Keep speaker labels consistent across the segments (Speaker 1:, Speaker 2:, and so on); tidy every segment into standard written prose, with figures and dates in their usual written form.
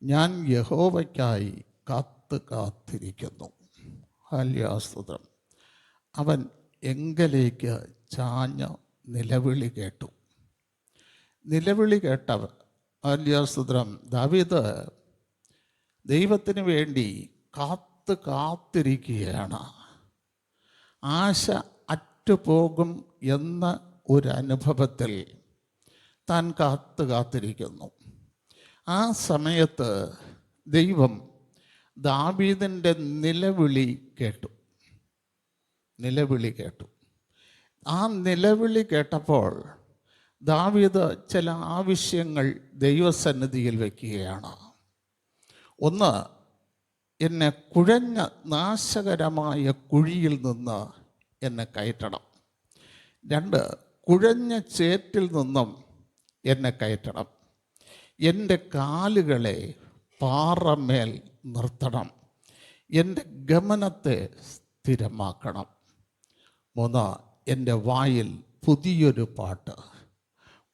Speaker 1: ഞാൻ യഹോവയ്ക്കായി കാത്തിരിക്കുന്നു. ഹല്യാസ്തുതം. അവൻ എങ്കലേക്ക് ചാഞ്ഞ് നിലവിളി കേട്ടു. നിലവിളി കേട്ടവൻ ഹല്യാസ്തുതം. ദാവീദ് ദൈവത്തിന് വേണ്ടി കാത്തിരിക്കുകയാണ്. ആശ അറ്റുപോകും എന്ന ഒരു അനുഭവത്തിൽ താൻ കാത്തിരിക്കുന്നു. ആ സമയത്ത് ദൈവം ദാവീദിൻ്റെ നിലവിളി കേട്ടു. ആ നിലവിളി കേട്ടപ്പോൾ ദാവീദ് ചില ആവശ്യങ്ങൾ ദൈവസന്നിധിയിൽ വയ്ക്കുകയാണ്. ഒന്ന്, എന്നെ കുഴഞ്ഞ നാശകരമായ കുഴിയിൽ നിന്ന് എന്നെ കയറ്റണം. രണ്ട്, കുഴഞ്ഞ ചേറ്റിൽ നിന്നും എന്നെ കയറ്റണം. എൻ്റെ കാലുകളെ പാറമേൽ നിർത്തണം. എൻ്റെ ഗമനത്തെ സ്ഥിരമാക്കണം. മൂന്ന്, എൻ്റെ വായിൽ പുതിയൊരു പാട്ട്,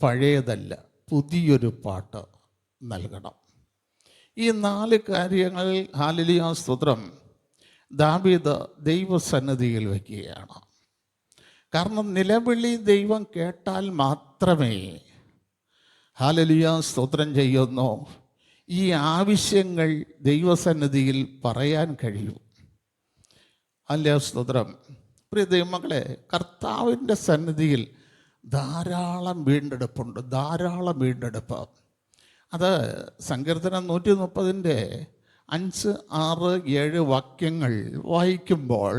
Speaker 1: പഴയതല്ല പുതിയൊരു പാട്ട് നൽകണം. ഈ 4 കാര്യങ്ങൾ ഹല്ലേലൂയ സ്തോത്രം ദാവീദ് ദൈവസന്നിധിയിൽ വയ്ക്കുകയാണ്. കാരണം നിലവിളി ദൈവം കേട്ടാൽ മാത്രമേ ഹല്ലേലൂയ സ്തോത്രം ചെയ്യുന്നു ഈ ആവശ്യങ്ങൾ ദൈവസന്നിധിയിൽ പറയാൻ കഴിയൂ. ഹല്ലേലൂയ സ്തോത്രം. പ്രിയ ദൈവമക്കളെ, കർത്താവിൻ്റെ സന്നിധിയിൽ ധാരാളം വീണ്ടെടുപ്പുണ്ട്, ധാരാളം വീണ്ടെടുപ്പ്. അത് സങ്കീർത്തനം 130 5, 6, 7 വാക്യങ്ങൾ വായിക്കുമ്പോൾ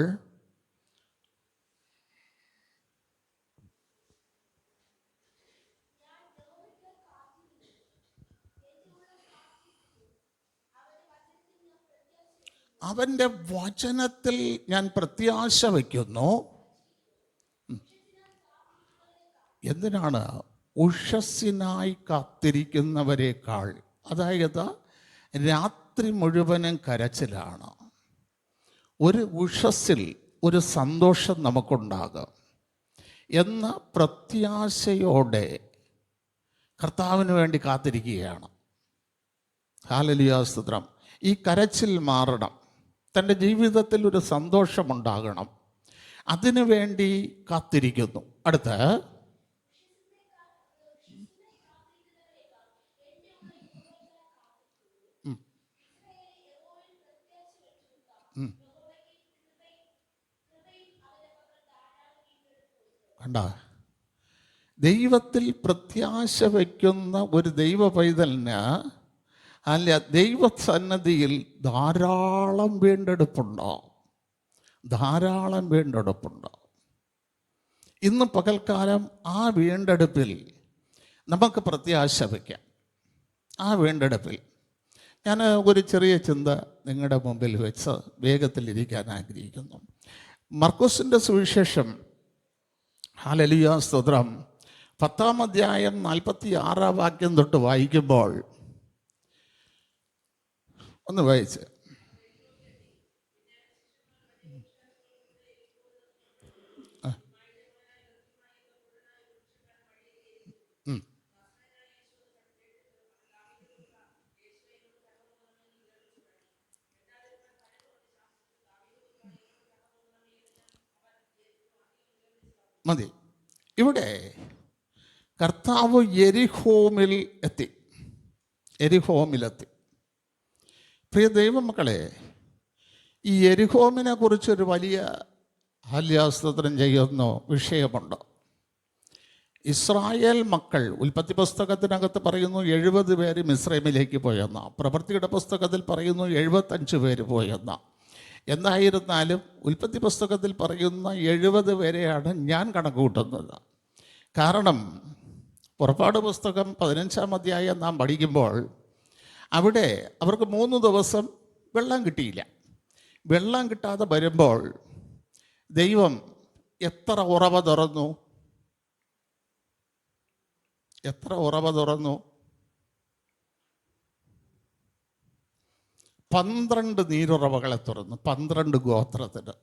Speaker 1: അവൻ്റെ വചനത്തിൽ ഞാൻ പ്രത്യാശ വയ്ക്കുന്നു. എന്തിനാണ്? ഉഷസ്സിനായി കാത്തിരിക്കുന്നവരെക്കാൾ. അതായത് രാത്രി മുഴുവനും കരച്ചിലാണ്. ഒരു ഉഷസ്സിൽ ഒരു സന്തോഷം നമുക്കുണ്ടാകും എന്ന പ്രത്യാശയോടെ കർത്താവിന് വേണ്ടി കാത്തിരിക്കുകയാണ്. ഹല്ലേലൂയ സ്തോത്രം. ഈ കരച്ചിൽ മാറണം, തൻ്റെ ജീവിതത്തിൽ ഒരു സന്തോഷമുണ്ടാകണം, അതിനു വേണ്ടി കാത്തിരിക്കുന്നു. അടുത്ത് കണ്ട, ദൈവത്തിൽ പ്രത്യാശ വയ്ക്കുന്ന ഒരു ദൈവ പൈതലിന് അല്ല ദൈവസന്നിധിയിൽ ധാരാളം വീണ്ടെടുപ്പുണ്ടോ, ധാരാളം വീണ്ടെടുപ്പുണ്ടോ. ഇന്ന് പകൽക്കാലം ആ വീണ്ടെടുപ്പിൽ നമുക്ക് പ്രത്യാശ വയ്ക്കാം. ആ വീണ്ടെടുപ്പിൽ ഞാൻ ഒരു ചെറിയ ചിന്ത നിങ്ങളുടെ മുമ്പിൽ വെച്ച് വേഗത്തിലിരിക്കാൻ ആഗ്രഹിക്കുന്നു. മർക്കോസിൻ്റെ സുവിശേഷം ഹല്ലേലൂയ സ്തോത്രം 10-ാം അധ്യായം 46-ാം വാക്യം തൊട്ട് വായിക്കുമ്പോൾ ഒന്ന് വായിച്ച്. മതി. ഇവിടെ കർത്താവ് യെരിഹോമിലെത്തി. പ്രിയ ദൈവമക്കളെ, ഈ യെരിഹോമിനെ കുറിച്ചൊരു വലിയ ഹല്യാസ്തോത്രം ചെയ്യുന്ന വിഷയമുണ്ട്. ഇസ്രായേൽ മക്കൾ ഉൽപ്പത്തി പുസ്തകത്തിനകത്ത് പറയുന്നു 70 പേര് മിസ്രൈമിലേക്ക് പോയെന്ന, പ്രവൃത്തിയുടെ പുസ്തകത്തിൽ പറയുന്നു 75 പേര് പോയെന്ന. എന്തായിരുന്നാലും ഉൽപ്പത്തി പുസ്തകത്തിൽ പറയുന്ന 70 പേരെയാണ് ഞാൻ കണക്ക് കൂട്ടുന്നത്. കാരണം പുറപ്പാട് പുസ്തകം 15-ാം അധ്യായം നാം പഠിക്കുമ്പോൾ അവിടെ അവർക്ക് 3 ദിവസം വെള്ളം കിട്ടിയില്ല. വെള്ളം കിട്ടാതെ വരുമ്പോൾ ദൈവം എത്ര ഉറവ തുറന്നു? 12 നീരുറവകളെ തുറന്നു. 12 ഗോത്രത്തിന്.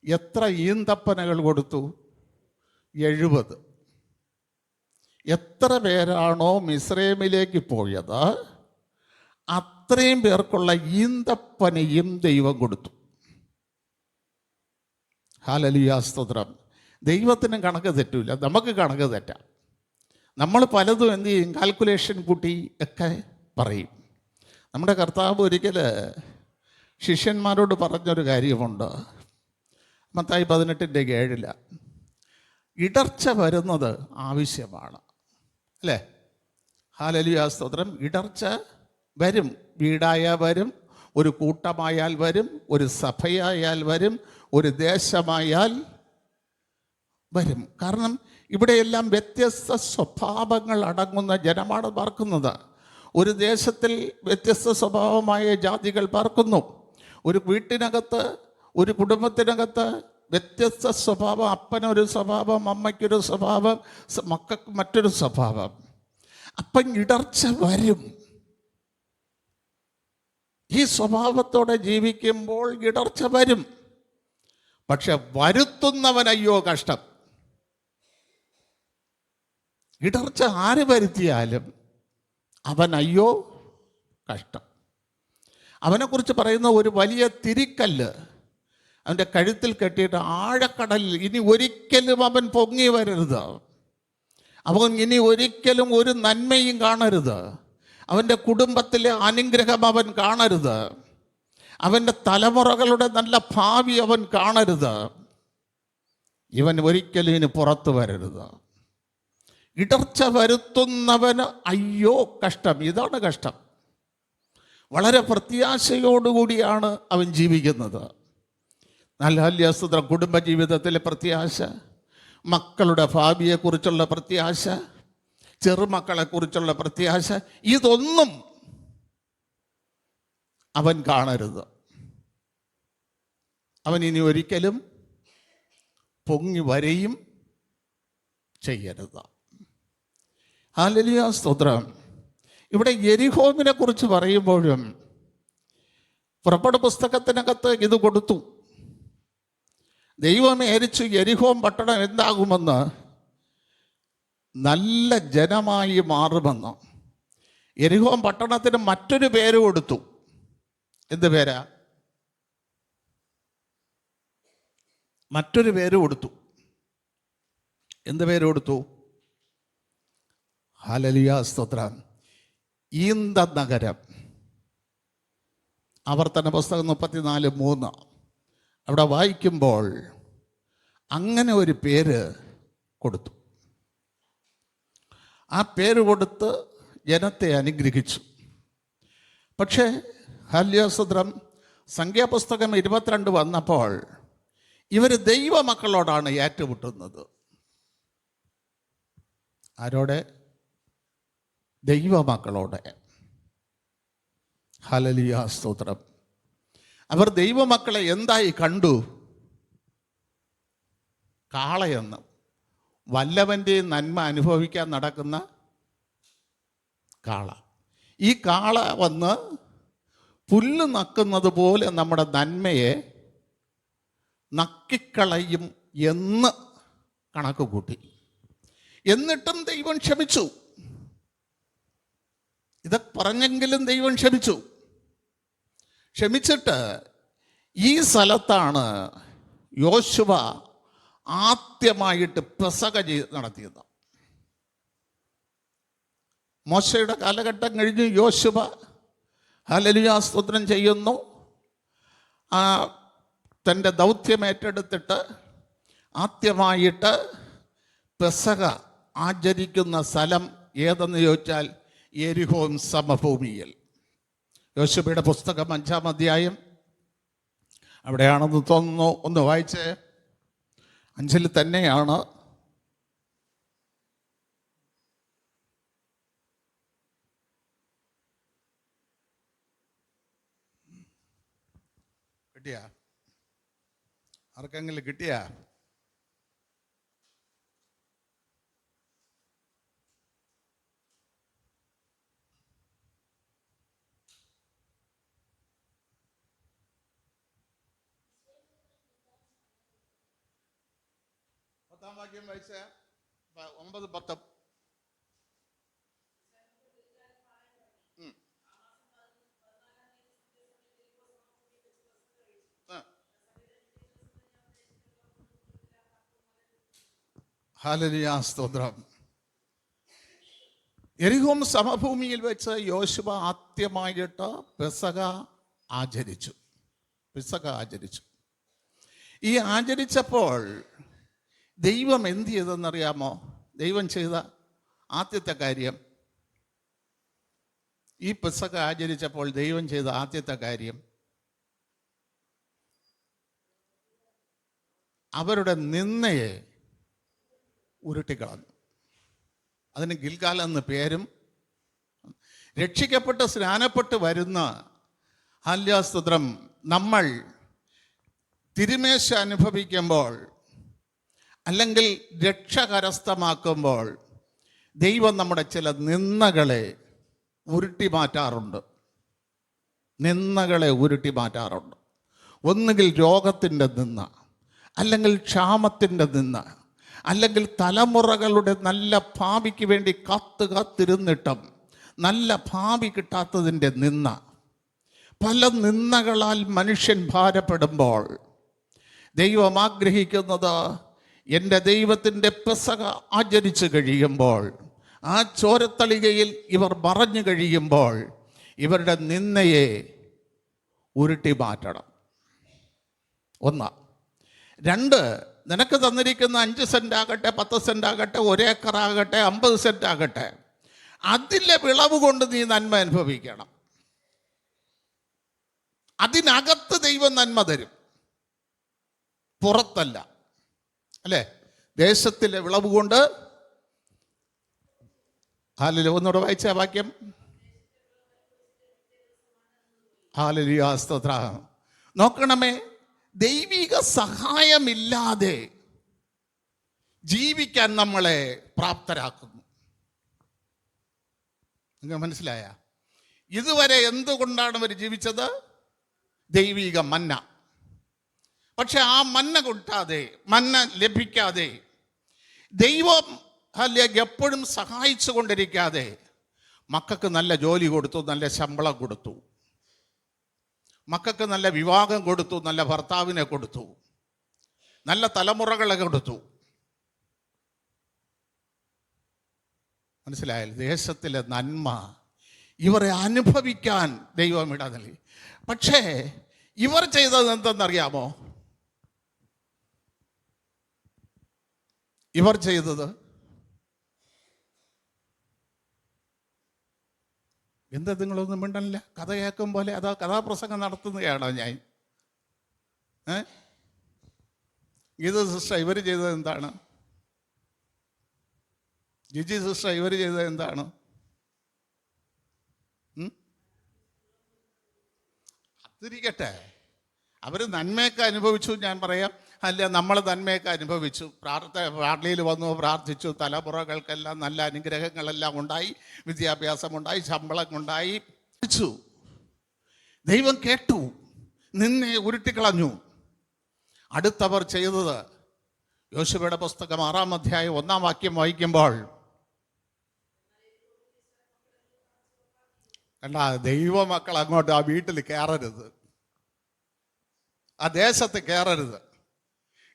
Speaker 1: എത്ര ഈന്തപ്പനകൾ കൊടുത്തു? 70. എത്ര പേരാണോ മിസ്രൈമിലേക്ക് പോയത് അത്രയും പേർക്കുള്ള ഈന്തപ്പനയും ദൈവം കൊടുത്തു. ഹല്ലേലൂയ, സ്തോത്രം. ദൈവത്തിന് കണക്ക് തെറ്റില്ല, നമുക്ക് കണക്ക് തെറ്റാം. നമ്മൾ പലതും എന്ത് ചെയ്യും, കാൽക്കുലേഷൻ കൂട്ടി ഒക്കെ പറയും. നമ്മുടെ കർത്താവ് ഒരിക്കൽ ശിഷ്യന്മാരോട് പറഞ്ഞൊരു കാര്യമുണ്ട്. മത്തായി 18:7 ഇടർച്ച വരുന്നത് ആവശ്യമാണ്, അല്ലേ? ഹല്ലേലൂയ, സ്തോത്രം. ഇടർച്ച വരും. വീടായാൽ വരും, ഒരു കൂട്ടമായാൽ വരും, ഒരു സഭയായാൽ വരും, ഒരു ദേശമായാൽ വരും. കാരണം ഇവിടെയെല്ലാം വ്യത്യസ്ത സ്വഭാവങ്ങൾ അടങ്ങുന്ന ജനമാണ് പാർക്കുന്നത്. ഒരു ദേശത്തിൽ വ്യത്യസ്ത സ്വഭാവമായ ജാതികൾ പാർക്കുന്നു. ഒരു വീട്ടിനകത്ത്, ഒരു കുടുംബത്തിനകത്ത് വ്യത്യസ്ത സ്വഭാവം. അപ്പനൊരു സ്വഭാവം, അമ്മയ്ക്കൊരു സ്വഭാവം, മക്കൾക്ക് മറ്റൊരു സ്വഭാവം. അപ്പം ഇടർച്ച വരും. ഈ സ്വഭാവത്തോടെ ജീവിക്കുമ്പോൾ ഇടർച്ച വരും. പക്ഷെ വരുത്തുന്നവനയ്യോ കഷ്ടം. ഇടർച്ച ആര് വരുത്തിയാലും അവൻ അയ്യോ കഷ്ടം. അവനെക്കുറിച്ച് പറയുന്ന ഒരു വലിയ തിരിക്കല്ല് അവൻ്റെ കഴുത്തിൽ കെട്ടിയിട്ട് ആഴക്കടലിൽ ഇനി ഒരിക്കലും അവൻ പൊങ്ങി വരരുത്. അവൻ ഇനി ഒരിക്കലും ഒരു നന്മയും കാണരുത്. അവൻ്റെ കുടുംബത്തിലെ അനുഗ്രഹം അവൻ കാണരുത്. അവൻ്റെ തലമുറകളുടെ നല്ല ഭാവി അവൻ കാണരുത്. ഇവൻ ഒരിക്കലും ഇനി പുറത്തു വരരുത്. ഇടർച്ച വരുത്തുന്നവന് അയ്യോ കഷ്ടം. ഇതാണ് കഷ്ടം. വളരെ പ്രത്യാശയോടുകൂടിയാണ് അവൻ ജീവിക്കുന്നത്. നല്ല ഹല്ലേലൂയ, കുടുംബജീവിതത്തിലെ പ്രത്യാശ, മക്കളുടെ ഭാവിയെക്കുറിച്ചുള്ള പ്രത്യാശ, ചെറുമക്കളെക്കുറിച്ചുള്ള പ്രത്യാശ, ഇതൊന്നും അവൻ കാണരുത്. അവൻ ഇനി ഒരിക്കലും പൊങ്ങി വരെയും ചെയ്യരുത്. ഹല്ലേലൂയ, സ്തോത്രം. ഇവിടെ യെരിഹോവിനെ കുറിച്ച് പറയുമ്പോഴും പുറപ്പാട് പുസ്തകത്തിനകത്ത് ഇത് കൊടുത്തു. ദൈവം വിചാരിച്ചു യെരിഹോം പട്ടണം എന്താകുമെന്ന്, നല്ല ജനമായി മാറുമെന്ന്. യെരിഹോം പട്ടണത്തിന് മറ്റൊരു പേര് കൊടുത്തു. എന്ത് പേരാ? മറ്റൊരു പേര് കൊടുത്തു. എന്ത് പേര് കൊടുത്തു? ഹല്ലേലൂയ, സ്തോത്രം. ഈന്ത നഗരം. ആവർത്തന പുസ്തകം 34:3 അവിടെ വായിക്കുമ്പോൾ അങ്ങനെ ഒരു പേര് കൊടുത്തു. ആ പേര് കൊടുത്ത് ജനത്തെ അനുഗ്രഹിച്ചു. പക്ഷേ ഹല്ലേലൂയ, സ്തോത്രം, സംഖ്യാപുസ്തകം 22 വന്നപ്പോൾ ഇവർ ദൈവമക്കളോടാണ് ഏറ്റുമുട്ടുന്നത്. ആരോടെ? ദൈവമക്കളോടെ. ഹല്ലേലൂയ, സ്തോത്രം. അവർ ദൈവമക്കളെ എന്തായി കണ്ടു? കാളയെന്ന്. വല്ലവൻ്റെയും നന്മ അനുഭവിക്കാൻ നടക്കുന്ന കാള. ഈ കാള വന്ന് പുല്ല് നക്കുന്നത് പോലെ നമ്മുടെ നന്മയെ നക്കിക്കളയും എന്ന് കണക്ക് കൂട്ടി. എന്നിട്ടും ദൈവം ക്ഷമിച്ചു. ഇതൊക്കെ പറഞ്ഞെങ്കിലും ദൈവം ക്ഷമിച്ചു. ക്ഷമിച്ചിട്ട് ഈ സ്ഥലത്താണ് യോശുവ ആദ്യമായിട്ട് പെസഹ നടത്തിയത്. മോശയുടെ കാലഘട്ടം കഴിഞ്ഞ് യോശുവ ഹല്ലേലൂയ, സ്തോത്രം ചെയ്യുന്നു. തൻ്റെ ദൗത്യം ഏറ്റെടുത്തിട്ട് ആദ്യമായിട്ട് പെസഹ ആചരിക്കുന്ന സ്ഥലം ഏതെന്ന് ചോദിച്ചാൽ യെരിഹോം സമഭൂമിയിൽ. യോശുവയുടെ പുസ്തകം 5-ാം അധ്യായം അവിടെയാണെന്ന് തോന്നുന്നു. ഒന്ന് വായിച്ചേ. 5-ൽ തന്നെയാണ്. കിട്ടിയാ? ആർക്കെങ്കിലും കിട്ടിയാ? വാക്യം വായിച്ച 9-10. ഹല്ലേലൂയ, സ്തോത്രം. യെരിഹോ സമഭൂമിയിൽ വെച്ച് യോശുവ ആദ്യമായിട്ട് പെസഹ ആചരിച്ചു. ഈ ആചരിച്ചപ്പോൾ ദൈവം എന്ത് ചെയ്തെന്നറിയാമോ? ദൈവം ചെയ്ത ആദ്യത്തെ കാര്യം, ഈ പെസഹ ആചരിച്ചപ്പോൾ ദൈവം ചെയ്ത ആദ്യത്തെ കാര്യം, അവരുടെ നിന്ദയെ ഉരുട്ടിക്കളഞ്ഞു. അതിന് ഗിൽഗാൽ എന്ന പേരും. രക്ഷിക്കപ്പെട്ട് സ്നാനപ്പെട്ട് വരുന്ന ഹല്ലേലൂയ, നമ്മൾ തിരുമേശ അനുഭവിക്കുമ്പോൾ അല്ലെങ്കിൽ രക്ഷ കരസ്ഥമാക്കുമ്പോൾ ദൈവം നമ്മുടെ ചില നിന്ദകളെ ഉരുട്ടി മാറ്റാറുണ്ട്. ഒന്നുകിൽ രോഗത്തിൻ്റെ നിന്ന, അല്ലെങ്കിൽ ക്ഷാമത്തിൻ്റെ നിന്ന, അല്ലെങ്കിൽ തലമുറകളുടെ നല്ല ഭാവിക്ക് വേണ്ടി കാത്തിരുന്നിട്ടും നല്ല ഭാവി കിട്ടാത്തതിൻ്റെ നിന്ന. പല നിന്ദകളാൽ മനുഷ്യൻ ഭാരപ്പെടുമ്പോൾ ദൈവം ആഗ്രഹിക്കുന്നത്, എൻ്റെ ദൈവത്തിൻ്റെ പെസഹ ആചരിച്ചു കഴിയുമ്പോൾ, ആ ചോരത്തളികയിൽ ഇവർ മറഞ്ഞു കഴിയുമ്പോൾ ഇവരുടെ നിന്ദയെ ഉരുട്ടി മാറ്റണം. 1. 2, നിനക്ക് തന്നിരിക്കുന്ന 5 സെന്റ് ആകട്ടെ, 10 സെന്റ് ആകട്ടെ, 1 ഏക്കറാകട്ടെ, 50 സെന്റ് ആകട്ടെ, അതിലെ വിളവ് കൊണ്ട് നീ നന്മ അനുഭവിക്കണം. അതിനകത്ത് ദൈവം നന്മ തരും, പുറത്തല്ല. അല്ലേ? ദേശത്തിലെ വിളവ് കൊണ്ട്. ഹല്ലേലൂയ. ഒന്നുകൂടെ വായിച്ച വാക്യം. ഹല്ലേലൂയ, സ്തോത്രം. നോക്കണമേ, ദൈവിക സഹായമില്ലാതെ ജീവിക്കാൻ നമ്മളെ പ്രാപ്തരാക്കുന്നു. നിങ്ങൾക്ക് മനസ്സിലായ? ഇതുവരെ എന്തുകൊണ്ടാണ് അവർ ജീവിച്ചത്? ദൈവിക മന്ന. പക്ഷെ ആ മന്ന കിട്ടാതെ, മന്ന ലഭിക്കാതെ, ദൈവം എപ്പോഴും സഹായിച്ചു കൊണ്ടിരിക്കാതെ മക്കൾക്ക് നല്ല ജോലി കൊടുത്തു, നല്ല ശമ്പളം കൊടുത്തു, മക്കൾക്ക് നല്ല വിവാഹം കൊടുത്തു, നല്ല ഭർത്താവിനെ കൊടുത്തു, നല്ല തലമുറകളെ കൊടുത്തു. മനസ്സിലായാൽ? ദേശത്തിലെ നന്മ ഇവരെ അനുഭവിക്കാൻ ദൈവം ഇടാ നൽകി. പക്ഷേ ഇവർ ചെയ്തത് എന്തെന്നറിയാമോ? ഇവർ ചെയ്തത് എന്താ? നിങ്ങളൊന്നും മിണ്ടല്ല. കഥ കേൾക്കും പോലെ അതോ കഥാപ്രസംഗം നടത്തുന്നതാണോ ഞാൻ? ഗീത സിസ്റ്റർ ഇവർ ചെയ്തത് എന്താണ്? ജിജി സിസ്റ്റർ ഇവർ ചെയ്തത് എന്താണ്? അതിരിക്കട്ടെ, അവർ നന്മയൊക്കെ അനുഭവിച്ചു. ഞാൻ പറയാം, അല്ല, നമ്മൾ നന്മയൊക്കെ അനുഭവിച്ചു. പള്ളിയിൽ വന്നു, പ്രാർത്ഥിച്ചു, തലമുറകൾക്കെല്ലാം നല്ല അനുഗ്രഹങ്ങളെല്ലാം ഉണ്ടായി, വിദ്യാഭ്യാസമുണ്ടായി, ശമ്പളം ഉണ്ടായി. ദൈവം കേട്ടു, നിന്നെ ഉരുട്ടിക്കളഞ്ഞു. അടുത്തവർ ചെയ്തത്, യോശുവയുടെ പുസ്തകം 6-ാം അധ്യായം 1-ാം വാക്യം വായിക്കുമ്പോൾ കണ്ടാ, ദൈവമക്കൾ അങ്ങോട്ട് ആ വീട്ടിൽ കയറരുത്, ആ ദേശത്ത് കയറരുത്.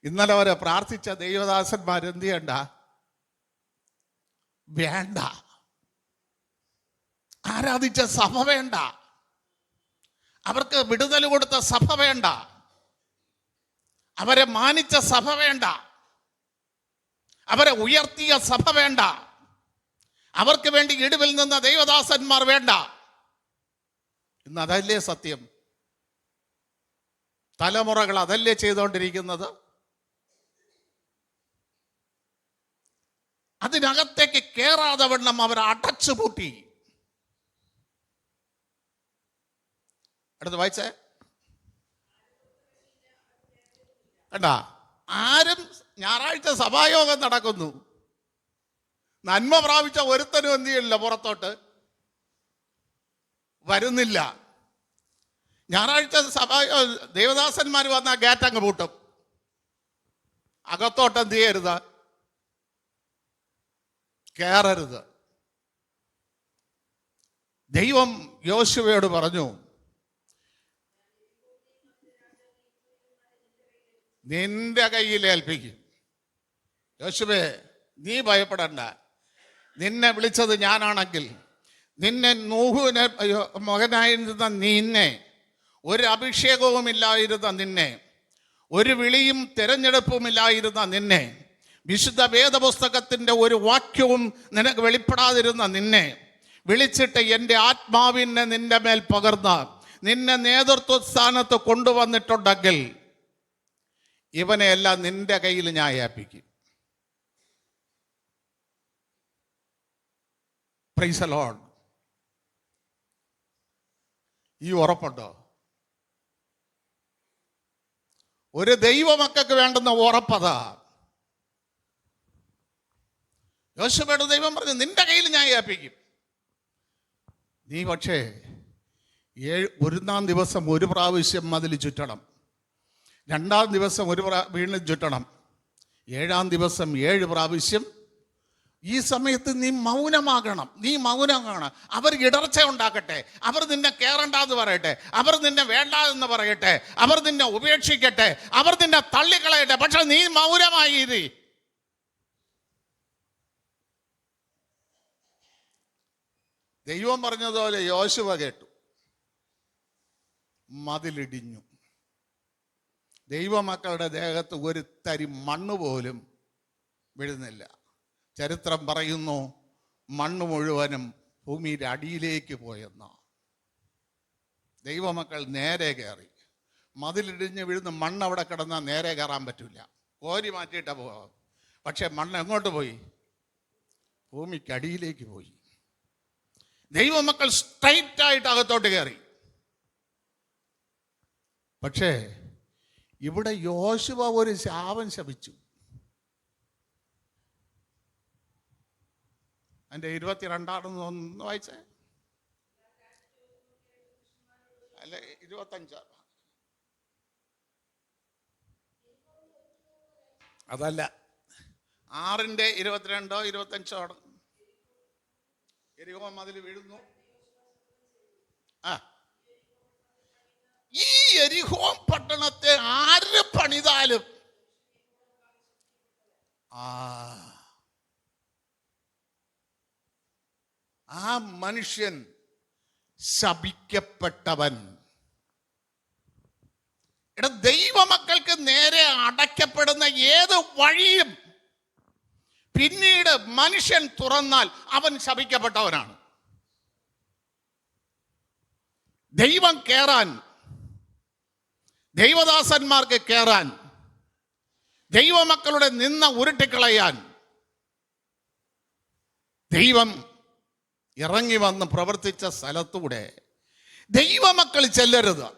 Speaker 1: ഇന്നലെ വരെ പ്രാർത്ഥിച്ച ദൈവദാസന്മാർ എന്ത് ചെയ്യണ്ട? വേണ്ട. ആരാധിച്ച സഭ വേണ്ട, അവർക്ക് വിടുതൽ കൊടുത്ത സഭ വേണ്ട, അവരെ മാനിച്ച സഭ വേണ്ട, അവരെ ഉയർത്തിയ സഭ വേണ്ട, അവർക്ക് വേണ്ടി ഇടിവിൽ നിന്ന ദൈവദാസന്മാർ വേണ്ട. ഇന്ന് അതല്ലേ സത്യം? തലമുറകൾ അതല്ലേ ചെയ്തുകൊണ്ടിരിക്കുന്നത്? അതിനകത്തേക്ക് കേറാതെ വണ്ണം അവർ അടച്ചുപൂട്ടി. അടുത്ത് വായിച്ചേ. കണ്ടാ, ആരും ഞായറാഴ്ച സഭായോഗം നടക്കുന്നു, നന്മ പ്രാപിച്ച ഒരുത്തനും എന്ത് ചെയ്യില്ല, പുറത്തോട്ട് വരുന്നില്ല. ഞായറാഴ്ച ദേവദാസന്മാർ വന്നാൽ ഗേറ്റങ്ങ് പൂട്ടും, അകത്തോട്ട് എന്ത് ചെയ്യരുത്, കയറരുത്. ദൈവം യോശുവയോട് പറഞ്ഞു, നിന്റെ കയ്യിൽ ഏൽപ്പിക്കും. യോശുവേ, നീ ഭയപ്പെടണ്ട. നിന്നെ വിളിച്ചത് ഞാനാണെങ്കിൽ, നിന്നെ നൂഹുവിനെ മകനായിരുന്ന നിന്നെ, ഒരു അഭിഷേകവുമില്ലായിരുന്ന നിന്നെ, ഒരു വിളിയും തിരഞ്ഞെടുപ്പുമില്ലായിരുന്ന നിന്നെ, വിശുദ്ധ വേദപുസ്തകത്തിൻ്റെ ഒരു വാക്യവും നിനക്ക് വെളിപ്പെടാതിരുന്ന നിന്നെ വിളിച്ചിട്ട് എൻ്റെ ആത്മാവിനെ നിന്റെ മേൽ പകർന്ന് നിന്നെ നേതൃത്വ സ്ഥാനത്ത് കൊണ്ടുവന്നിട്ടുണ്ടെങ്കിൽ ഇവനെയെല്ലാം നിന്റെ കയ്യിൽ ഞാൻ ഏൽപ്പിക്കും. Price the Lord. ഈ ഉറപ്പുണ്ടോ? ഒരു ദൈവമക്കൾക്ക് വേണ്ടുന്ന ഉറപ്പതാ. യോശുവയോട് ദൈവം പറഞ്ഞു, നിന്റെ കയ്യിൽ ഞാൻ ഏൽപ്പിക്കും. നീ പക്ഷേ ഒന്നാം ദിവസം ഒരു പ്രാവശ്യം മതിൽ ചുറ്റണം, രണ്ടാം ദിവസം വീണ്ടും ചുറ്റണം, ഏഴാം ദിവസം 7 പ്രാവശ്യം. ഈ സമയത്ത് നീ മൗനമാകണം. നീ മൗനമാണ്. അവർ ഇടർച്ച ഉണ്ടാക്കട്ടെ, അവർ നിന്നെ കേറണ്ടെന്ന് പറയട്ടെ, അവർ നിന്നെ വേണ്ട എന്ന് പറയട്ടെ, അവർ നിന്നെ ഉപേക്ഷിക്കട്ടെ, അവർ നിന്നെ തള്ളിക്കളയട്ടെ, പക്ഷെ നീ മൗനമായി. ദൈവം പറഞ്ഞതുപോലെ യോശുവ കേട്ടു. മതിലിടിഞ്ഞു. ദൈവമക്കളുടെ ദേഹത്ത് ഒരു തരി മണ്ണ് പോലും വീഴുന്നില്ല. ചരിത്രം പറയുന്നു, മണ്ണ് മുഴുവനും ഭൂമിയുടെ അടിയിലേക്ക് പോയെന്ന. ദൈവമക്കൾ നേരെ കയറി. മതിലിടിഞ്ഞ് വീഴുന്ന മണ്ണ് അവിടെ കിടന്നാൽ നേരെ കയറാൻ പറ്റില്ല, കോരി മാറ്റിയിട്ടാ പോകാം. പക്ഷെ മണ്ണ് എങ്ങോട്ട് പോയി? ഭൂമിക്കടിയിലേക്ക് പോയി. ദൈവമക്കൾ സ്ട്രൈറ്റ് ആയിട്ട് അകത്തോട്ട് കയറി. പക്ഷേ ഇവിടെ യോശുവ ഒരു ശാപം ശപിച്ചു. അതിൻ്റെ 22 വായിച്ചേ, അല്ല 25, അതല്ല 6-ന്റെ 22 25. എരിഹോ മതിൽ വീഴുന്നു. ഈ എരിഹോ പട്ടണത്തെ ആര് പണിതാലും ആ മനുഷ്യൻ ശപിക്കപ്പെട്ടവൻ. ദൈവമക്കൾക്ക് നേരെ അടയ്ക്കപ്പെടുന്ന ഏത് വഴിയും പിന്നീട് മനുഷ്യൻ തുറന്നാൽ അവൻ ശപിക്കപ്പെട്ടവനാണ്. ദൈവം കേറാൻ, ദൈവദാസന്മാർക്ക് കേറാൻ, ദൈവമക്കളുടെ നിന്ന ഉരുട്ടിക്കളയാൻ ദൈവം ഇറങ്ങി വന്ന് പ്രവർത്തിച്ച സ്ഥലത്തൂടെ ദൈവമക്കൾ ചെല്ലരുത്,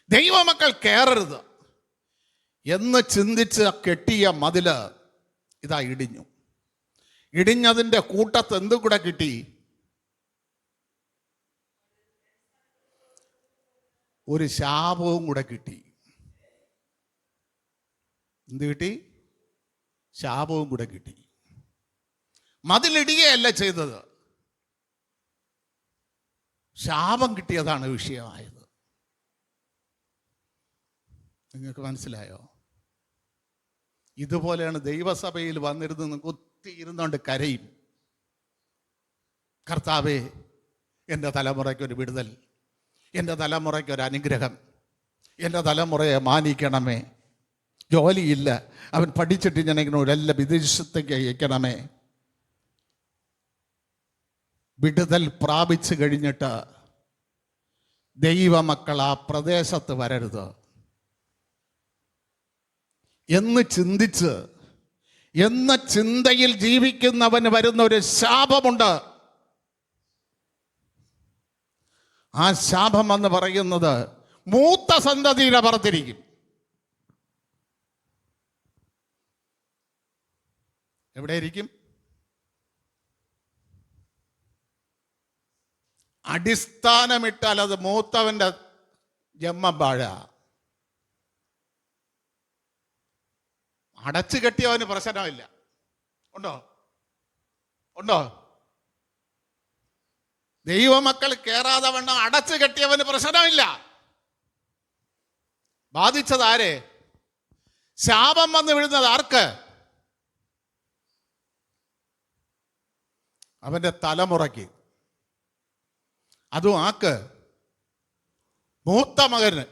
Speaker 1: ദൈവമക്കൾ കയറരുത് എന്ന് ചിന്തിച്ച് കെട്ടിയ മതില് ഇതാ ഇടിഞ്ഞു. ഇടിഞ്ഞതിൻ്റെ കൂട്ടത്ത് എന്തും കൂടെ കിട്ടി? ഒരു ശാപവും കൂടെ കിട്ടി. എന്ത് കിട്ടി? ശാപവും കൂടെ കിട്ടി. മതിലിടുകയല്ല ചെയ്തത്, ശാപം കിട്ടിയതാണ് വിഷയമായത്. നിങ്ങൾക്ക് മനസ്സിലായോ? ഇതുപോലെയാണ് ദൈവസഭയിൽ വന്നിരുന്ന് കുത്തിയിരുന്നുകൊണ്ട് കരയും, കർത്താവേ എൻ്റെ തലമുറയ്ക്കൊരു വിടുതൽ, എൻ്റെ തലമുറയ്ക്കൊരു അനുഗ്രഹം, എൻ്റെ തലമുറയെ മാനിക്കണമേ, ജോലിയില്ല, അവൻ പഠിച്ചിട്ട് ഞാൻ എല്ലാം വിദേശത്തേക്ക് അയക്കണമേ. വിടുതൽ പ്രാപിച്ചു കഴിഞ്ഞിട്ട് ദൈവമക്കൾ ആ പ്രദേശത്ത് വരരുത് എന്ന് ചിന്തിച്ച്, എന്ന ചിന്തയിൽ ജീവിക്കുന്നവന് വരുന്ന ഒരു ശാപമുണ്ട്. ആ ശാപം എന്ന് പറയുന്നത് മൂത്ത സന്തതിയുടെ പുറത്തിരിക്കും. എവിടെയിരിക്കും? അടിസ്ഥാനമിട്ടാൽ അത് മൂത്തവന്റെ ജന്മവാഴ. അടച്ചു കെട്ടിയവന് പ്രശ്നമില്ല. ഉണ്ടോ? ഉണ്ടോ? ദൈവമക്കൾ കേറാതെ വണ്ണം അടച്ചു കെട്ടിയവന് പ്രശ്നമില്ല. ബാധിച്ചത് ആരെ? ശാപം വന്ന് വീഴുന്നത് ആർക്ക്? അവൻ്റെ തലമുറയ്ക്ക്. അതും ആക്ക് മൂത്ത മകന്.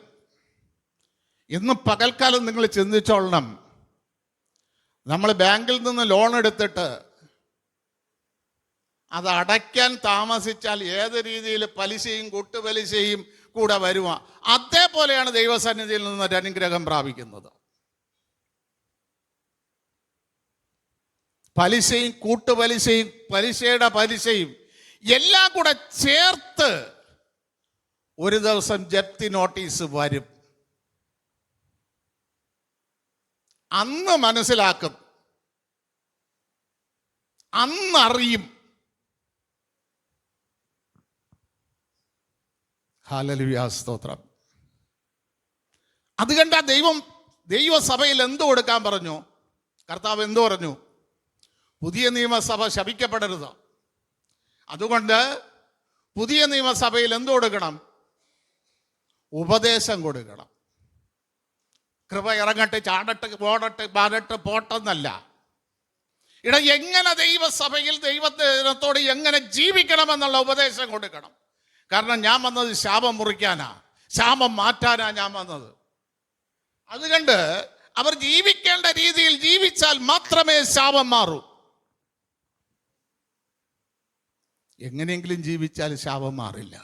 Speaker 1: ഇന്ന് പകൽക്കാലം നിങ്ങൾ ചിന്തിച്ചോളണം, നമ്മൾ ബാങ്കിൽ നിന്ന് ലോൺ എടുത്തിട്ട് അത് അടയ്ക്കാൻ താമസിച്ചാൽ ഏത് രീതിയിൽ പലിശയും കൂട്ടുപലിശയും കൂടെ വരുക, അതേപോലെയാണ് ദൈവസന്നിധിയിൽ നിന്നൊരു അനുഗ്രഹം പ്രാപിക്കുന്നത്. പലിശയും കൂട്ടുപലിശയും പലിശയുടെ പലിശയും എല്ലാം കൂടെ ചേർത്ത് ഒരു ദിവസം ജപ്തി നോട്ടീസ് വരും. അന്ന് മനസ്സിലാക്കും, അന്നറിയും. ഹല്ലേലൂയ, സ്തോത്രം. അതുകണ്ട ദൈവസഭയിൽ എന്തു കൊടുക്കാൻ പറഞ്ഞു? കർത്താവ് എന്തു പറഞ്ഞു? പുതിയ നിയമസഭ ശപിക്കപ്പെടരുത്. അതുകൊണ്ട് പുതിയ നിയമസഭയിൽ എന്തു കൊടുക്കണം? ഉപദേശം കൊടുക്കണം. കൃപ ഇറങ്ങട്ടെ, ചാടട്ടെ, ഓടട്ടെ, പാടട്ടെ, പോട്ടെന്നല്ല. എങ്ങനെ ദൈവസഭയിൽ ദൈവത്തോട് എങ്ങനെ ജീവിക്കണമെന്നുള്ള ഉപദേശം കൊടുക്കണം. കാരണം ഞാൻ വന്നത് ശാപം മുറിക്കാനാ, ശാപം മാറ്റാനാ ഞാൻ വന്നത്. അതുകൊണ്ട് അവർ ജീവിക്കേണ്ട രീതിയിൽ ജീവിച്ചാൽ മാത്രമേ ശാപം മാറൂ. എങ്ങനെയെങ്കിലും ജീവിച്ചാൽ ശാപം മാറില്ല.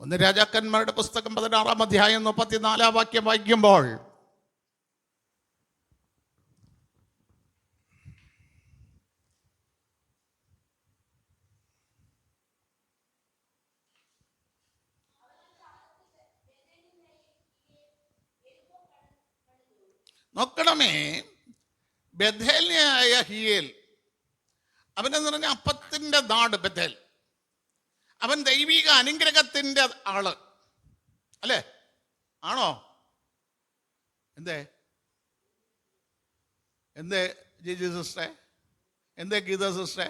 Speaker 1: 1 രാജാക്കന്മാരുടെ പുസ്തകം 16-ാം അധ്യായം 34-ാം വാക്യം വായിക്കുമ്പോൾ, നോക്കണമേ, ബേഥേലിനായ ഹിയേൽ, അവനെന്ന് പറഞ്ഞ അപ്പത്തിൻ്റെ നാട് ബേഥേൽ. അവൻ ദൈവിക അനുഗ്രഹത്തിൻ്റെ ആള് അല്ലേ? ആണോ? എന്തേ ജിജി സിസ്റ്ററെ, എന്തേ ഗീത സിസ്റ്ററെ?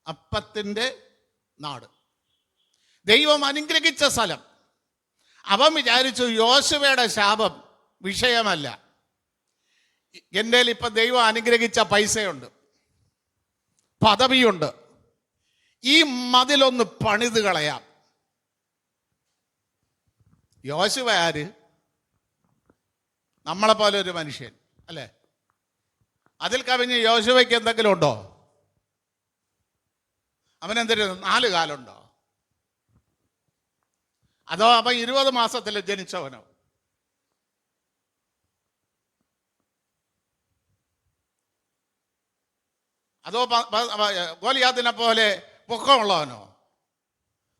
Speaker 1: അപ്പത്തിൻ്റെ നാട്, ദൈവം അനുഗ്രഹിച്ച സ്ഥലം. അവൻ വിചാരിച്ചു യോശുവയുടെ ശാപം വിഷയമല്ല, എൻ്റെ ഇപ്പം ദൈവം അനുഗ്രഹിച്ച പൈസയുണ്ട്, പദവിയുണ്ട്, ഈ മതിലൊന്ന് പണിത് കളയാം. യോശുവ ആര്? നമ്മളെപ്പോലെ ഒരു മനുഷ്യൻ അല്ലേ? അതിൽ കവിഞ്ഞ് യോശുവയ്ക്ക് എന്തെങ്കിലും ഉണ്ടോ? അവനെന്തെങ്കിലും 4 കാലുണ്ടോ? അതോ അവൻ 20 മാസത്തിൽ ജനിച്ചവനോ? അതോ ഗോലിയാത്തിനെ പോലെ പൊക്കമുള്ളവനോ?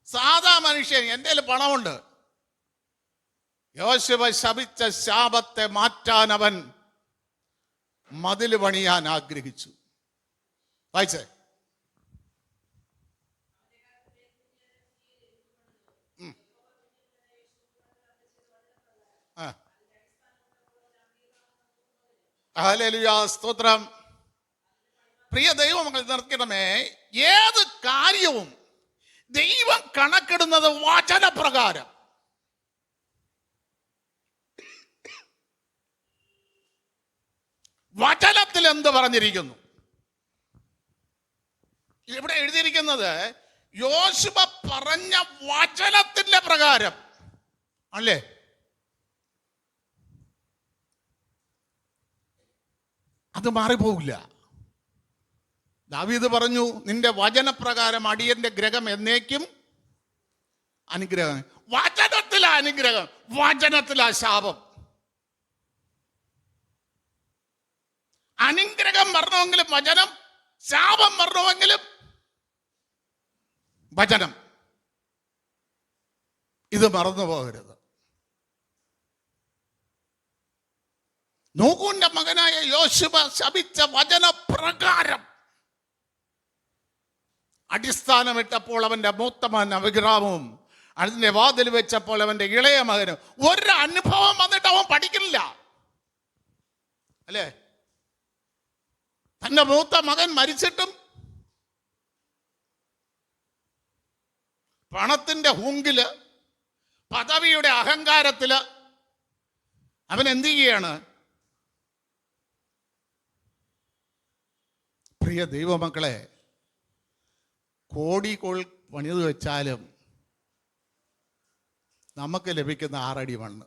Speaker 1: സാധാ മനുഷ്യൻ. എൻ്റെ കയ്യിൽ പണമുണ്ട്. യോശുവ ശപിച്ച ശാപത്തെ മാറ്റാൻ അവൻ മതിൽ പണിയാൻ ആഗ്രഹിച്ചു. വായിച്ചേ. ഹല്ലേലൂയ, സ്തോത്രം. പ്രിയ ദൈവമക്കൾ നിർത്തണമേ, ഏത് കാര്യവും ദൈവം കണക്കിടുന്നത് വചനപ്രകാരം. വചനത്തിൽ എന്ത് പറഞ്ഞിരിക്കുന്നു? ഇവിടെ എഴുതിയിരിക്കുന്നത് യോശുവ പറഞ്ഞ വചനത്തിന്റെ പ്രകാരം അല്ലേ? അത് മാറിപ്പോവില്ല. ദാവീദ് പറഞ്ഞു, നിന്റെ വചനപ്രകാരം അടിയന്റെ ഗ്രഹം എന്നേക്കും അനുഗ്രഹം. വചനത്തിലാ അനുഗ്രഹം, വചനത്തിലാ ശാപം. അനുഗ്രഹം വരണമെങ്കിലും വചനം, ശാപം വരണമെങ്കിലും വചനം. ഇത് മറന്നു പോകരുത്. നൂഹുവിന്റെ മകനായ യോശുവ ശപിച്ച വചനപ്രകാരം അടിസ്ഥാനമിട്ടപ്പോൾ അവന്റെ മൂത്തമകൻ അബിഗ്രാമും അതിന്റെ വാതിൽ വെച്ചപ്പോൾ അവന്റെ ഇളയ മകനും ഒരു അനുഭവം വന്നിട്ട് അവൻ പഠിക്കില്ല അല്ലേ? തന്റെ മൂത്ത മകൻ മരിച്ചിട്ടും പണത്തിന്റെ ഹുങ്കില്, പദവിയുടെ അഹങ്കാരത്തില് അവൻ എന്ത് ചെയ്യാണ്? പ്രിയ ദൈവമക്കളെ, കോടി പണിത് വെച്ചാലും നമുക്ക് ലഭിക്കുന്ന 6 അടി മണ്ണ്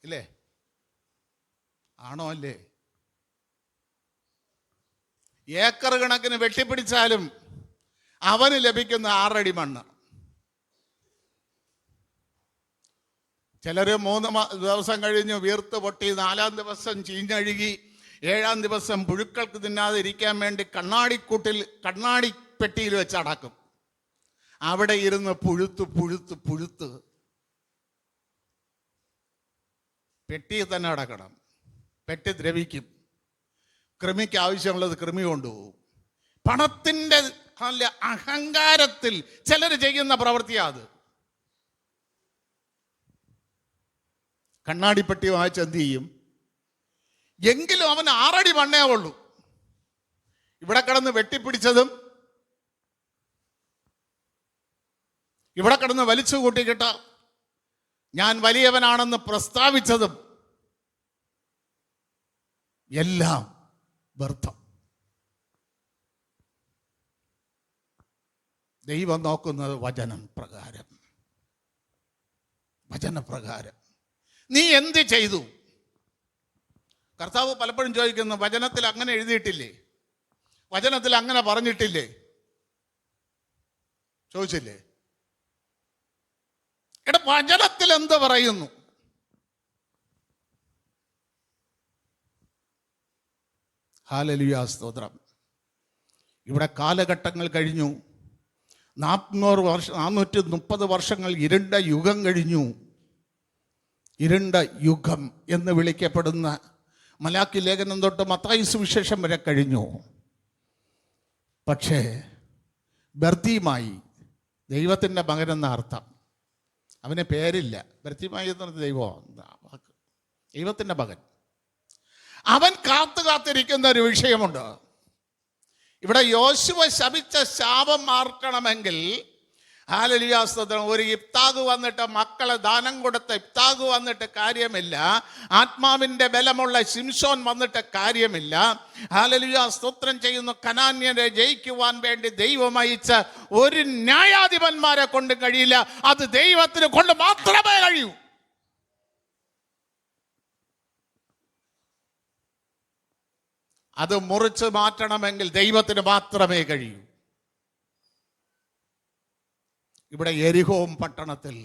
Speaker 1: ഇല്ലേ? ആണോ അല്ലേ? ഏക്കർ കണക്കിന് വെട്ടിപ്പിടിച്ചാലും അവന് ലഭിക്കുന്ന 6 അടി മണ്ണ്. ചിലർ 3 ദിവസം കഴിഞ്ഞ് വീർത്ത് പൊട്ടി, 4-ാം ദിവസം ചീഞ്ഞഴുകി, 7-ാം ദിവസം പുഴുക്കൾക്ക് തിന്നാതെ ഇരിക്കാൻ വേണ്ടി കണ്ണാടി പെട്ടിയിൽ വെച്ച് അടക്കും. അവിടെ ഇരുന്ന് പുഴുത്ത് പെട്ടിയിൽ തന്നെ അടക്കണം. പെട്ടി ദ്രവിക്കും. കൃമിക്ക് ആവശ്യമുള്ളത് കൃമി കൊണ്ടുപോകും. പണത്തിൻ്റെ അല്ല, അഹങ്കാരത്തിൽ ചിലർ ചെയ്യുന്ന പ്രവൃത്തിയാത്. കണ്ണാടിപ്പെട്ടി വായിച്ച് എന്ത് ചെയ്യും? എങ്കിലും അവൻ 6 അടി മണ്ണേ ഉള്ളൂ. ഇവിടെ കിടന്ന് വെട്ടിപ്പിടിച്ചതും ഇവിടെ കിടന്ന് വലിച്ചു കൂട്ടിക്കിട്ട ഞാൻ വലിയവനാണെന്ന് പ്രസ്താവിച്ചതും എല്ലാം വ്യർത്ഥം. ദൈവം നോക്കുന്നത് വചനപ്രകാരം. നീ എന്ത് ചെയ്തു? കർത്താവ് പലപ്പോഴും ചോദിക്കുന്നു, വചനത്തിൽ അങ്ങനെ എഴുതിയിട്ടില്ലേ? വചനത്തിൽ അങ്ങനെ പറഞ്ഞിട്ടില്ലേ? ചോദിച്ചില്ലേ? എടാ, വചനത്തിൽ എന്ത് പറയുന്നു? ഹല്ലേലൂയ, സ്തോത്രം. ഇവിടെ കാലഘട്ടങ്ങൾ കഴിഞ്ഞു. 430 വർഷങ്ങൾ ഇരുണ്ട യുഗം കഴിഞ്ഞു. ഇരുണ്ട യുഗം എന്ന് വിളിക്കപ്പെടുന്ന മലാക്കി ലേഖനം തൊട്ട് മത്തായി സുവിശേഷം വരെ കഴിഞ്ഞു. പക്ഷേ ബർത്തിമായി, ദൈവത്തിൻ്റെ മകനെന്ന അർത്ഥം. അവന് പേരില്ല. ബർത്തിമായി എന്ന് പറഞ്ഞ ദൈവത്തിൻ്റെ മകൻ. അവൻ കാത്തിരിക്കുന്ന ഒരു വിഷയമുണ്ട്. ഇവിടെ യോശുവ ശപിച്ച ശാപം മാർക്കണമെങ്കിൽ, ഹല്ലേലൂയ, സ്തോത്രം, ഒരു ഇബ്താഗ് വന്നിട്ട്, മക്കളെ ദാനം കൊടുത്ത ഇബ്താഗ് വന്നിട്ട് കാര്യമില്ല. ആത്മാവിൻ്റെ ബലമുള്ള ശിംശോൻ വന്നിട്ട് കാര്യമില്ല. ഹല്ലേലൂയ, സ്തോത്രം ചെയ്യുന്നു. കനാന്യരെ ജയിക്കുവാൻ വേണ്ടി ദൈവം അയച്ച ഒരു ന്യായാധിപന്മാരെ കൊണ്ട് കഴിയില്ല. അത് ദൈവത്തിന് കൊണ്ട് മാത്രമേ കഴിയൂ. അത് മുറിച്ച് മാറ്റണമെങ്കിൽ ദൈവത്തിന് മാത്രമേ കഴിയൂ. ഇവിടെ യെരിഹോം പട്ടണത്തിൽ,